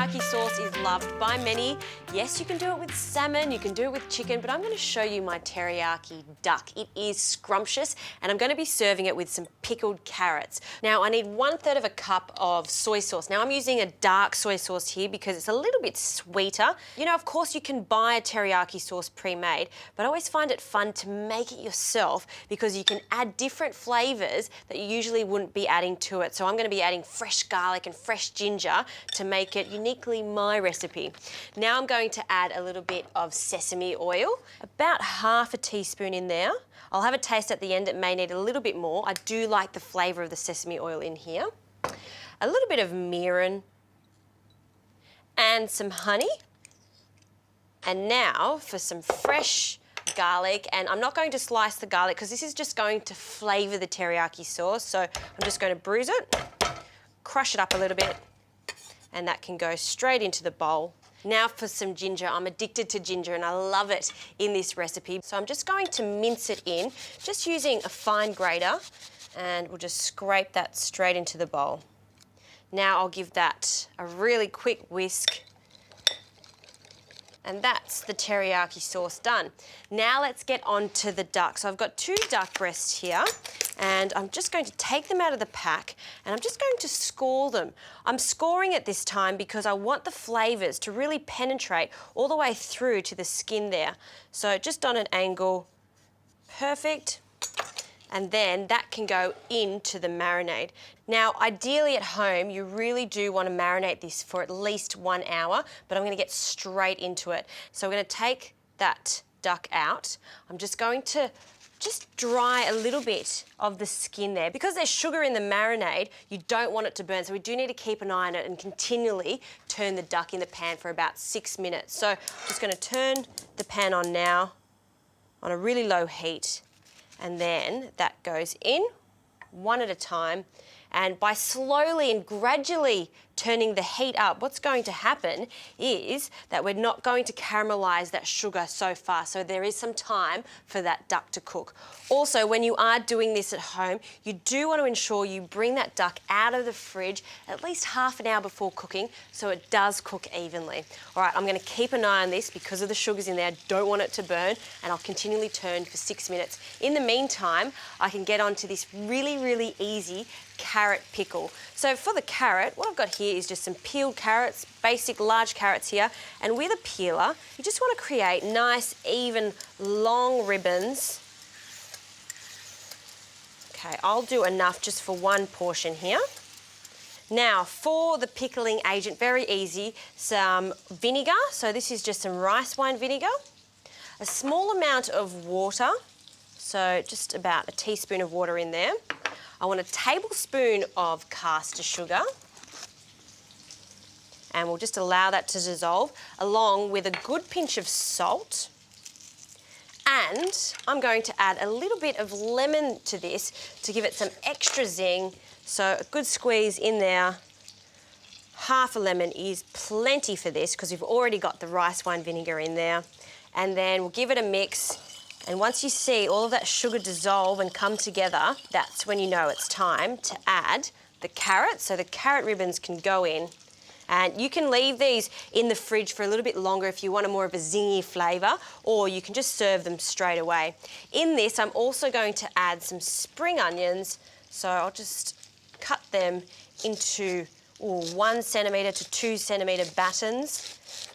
teriyaki sauce is loved by many. Yes, you can do it with salmon, you can do it with chicken, but I'm going to show you my teriyaki duck. It is scrumptious, and I'm going to be serving it with some pickled carrots. Now, I need 1/3 of a cup of soy sauce. Now, I'm using a dark soy sauce here because it's a little bit sweeter. You know, of course, you can buy a teriyaki sauce pre-made, but I always find it fun to make it yourself because you can add different flavours that you usually wouldn't be adding to it. So I'm going to be adding fresh garlic and fresh ginger to make it uniquely my recipe. Now I'm going to add a little bit of sesame oil, about 1/2 teaspoon in there. I'll have a taste at the end, it may need a little bit more. I do like the flavour of the sesame oil in here. A little bit of mirin and some honey. And now for some fresh garlic, and I'm not going to slice the garlic because this is just going to flavour the teriyaki sauce. So I'm just going to bruise it, crush it up a little bit, and that can go straight into the bowl. Now for some ginger. I'm addicted to ginger and I love it in this recipe. So I'm just going to mince it in, just using a fine grater, and we'll just scrape that straight into the bowl. Now I'll give that a really quick whisk. And that's the teriyaki sauce done. Now let's get on to the duck. So I've got 2 duck breasts here, and I'm just going to take them out of the pack and I'm just going to score them. I'm scoring it this time because I want the flavours to really penetrate all the way through to the skin there. So just on an angle, perfect. And then that can go into the marinade. Now, ideally at home, you really do want to marinate this for at least 1 hour, but I'm going to get straight into it. So we're going to take that duck out. I'm just going to dry a little bit of the skin there. Because there's sugar in the marinade, you don't want it to burn, so we do need to keep an eye on it and continually turn the duck in the pan for about 6 minutes. So I'm just going to turn the pan on now on a really low heat. And then that goes in one at a time. And by slowly and gradually turning the heat up, what's going to happen is that we're not going to caramelise that sugar so fast. So there is some time for that duck to cook. Also, when you are doing this at home, you do want to ensure you bring that duck out of the fridge at least half an hour before cooking so it does cook evenly. All right, I'm going to keep an eye on this because of the sugars in there. I don't want it to burn, and I'll continually turn for 6 minutes. In the meantime, I can get onto this really, really easy carrot pickle. So for the carrot, what I've got here is just some peeled carrots, basic large carrots here, and with a peeler, you just want to create nice, even, long ribbons. Okay, I'll do enough just for one portion here. Now, for the pickling agent, very easy, some vinegar. So this is just some rice wine vinegar, a small amount of water, so just about a teaspoon of water in there. I want a tablespoon of caster sugar, and we'll just allow that to dissolve, along with a good pinch of salt. And I'm going to add a little bit of lemon to this to give it some extra zing. So a good squeeze in there. Half a lemon is plenty for this because we've already got the rice wine vinegar in there. And then we'll give it a mix. And once you see all of that sugar dissolve and come together, that's when you know it's time to add the carrots. So the carrot ribbons can go in. And you can leave these in the fridge for a little bit longer if you want a more of a zingy flavour, or you can just serve them straight away. In this, I'm also going to add some spring onions. So I'll just cut them into 1 centimetre to 2 centimetre battens.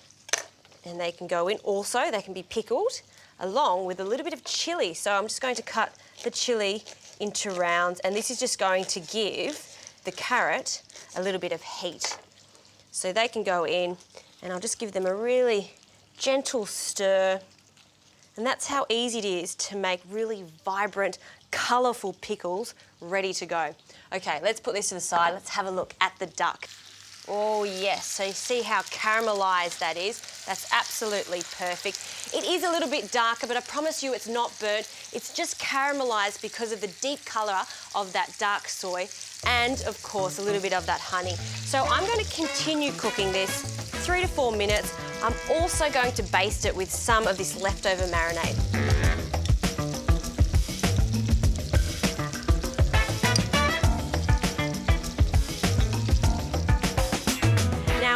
And they can go in also, they can be pickled, along with a little bit of chilli. So I'm just going to cut the chilli into rounds, and this is just going to give the carrot a little bit of heat. So they can go in, and I'll just give them a really gentle stir. And that's how easy it is to make really vibrant, colourful pickles ready to go. Okay, let's put this to the side. Let's have a look at the duck. Oh yes, so you see how caramelised that is? That's absolutely perfect. It is a little bit darker, but I promise you it's not burnt. It's just caramelised because of the deep colour of that dark soy and, of course, a little bit of that honey. So I'm going to continue cooking this 3 to 4 minutes. I'm also going to baste it with some of this leftover marinade.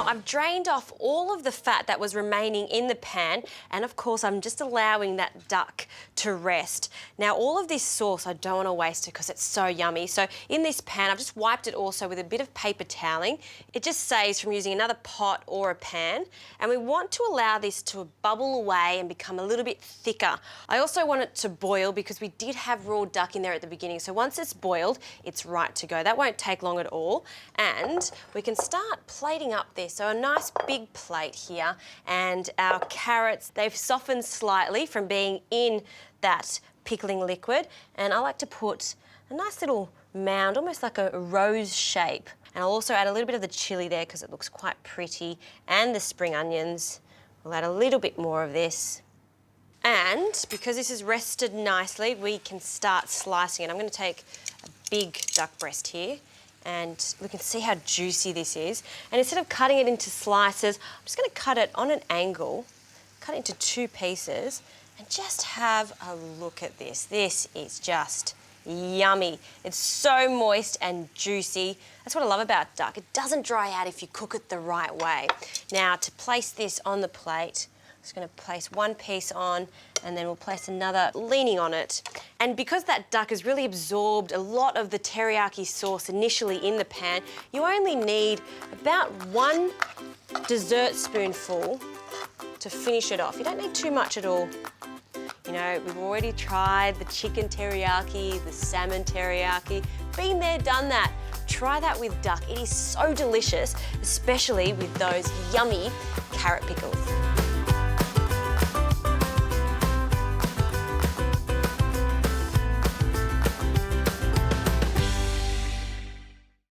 I've drained off all of the fat that was remaining in the pan, and of course I'm just allowing that duck to rest. Now all of this sauce, I don't want to waste it because it's so yummy. So in this pan, I've just wiped it also with a bit of paper toweling. It just saves from using another pot or a pan, and we want to allow this to bubble away and become a little bit thicker. I also want it to boil because we did have raw duck in there at the beginning, so once it's boiled, it's right to go. That won't take long at all, and we can start plating up this. So a nice big plate here, and our carrots, they've softened slightly from being in that pickling liquid, and I like to put a nice little mound, almost like a rose shape. And I'll also add a little bit of the chilli there because it looks quite pretty, and the spring onions. We'll add a little bit more of this. And because this is rested nicely, we can start slicing it. I'm going to take a big duck breast here, and we can see how juicy this is. And instead of cutting it into slices, I'm just going to cut it on an angle, cut it into 2 pieces, and just have a look at this. This is just yummy. It's so moist and juicy. That's what I love about duck. It doesn't dry out if you cook it the right way. Now, to place this on the plate, I'm just going to place 1 piece on, and then we'll place another leaning on it. And because that duck has really absorbed a lot of the teriyaki sauce initially in the pan, you only need about 1 dessert spoonful to finish it off. You don't need too much at all. You know, we've already tried the chicken teriyaki, the salmon teriyaki. Been there, done that. Try that with duck. It is so delicious, especially with those yummy carrot pickles.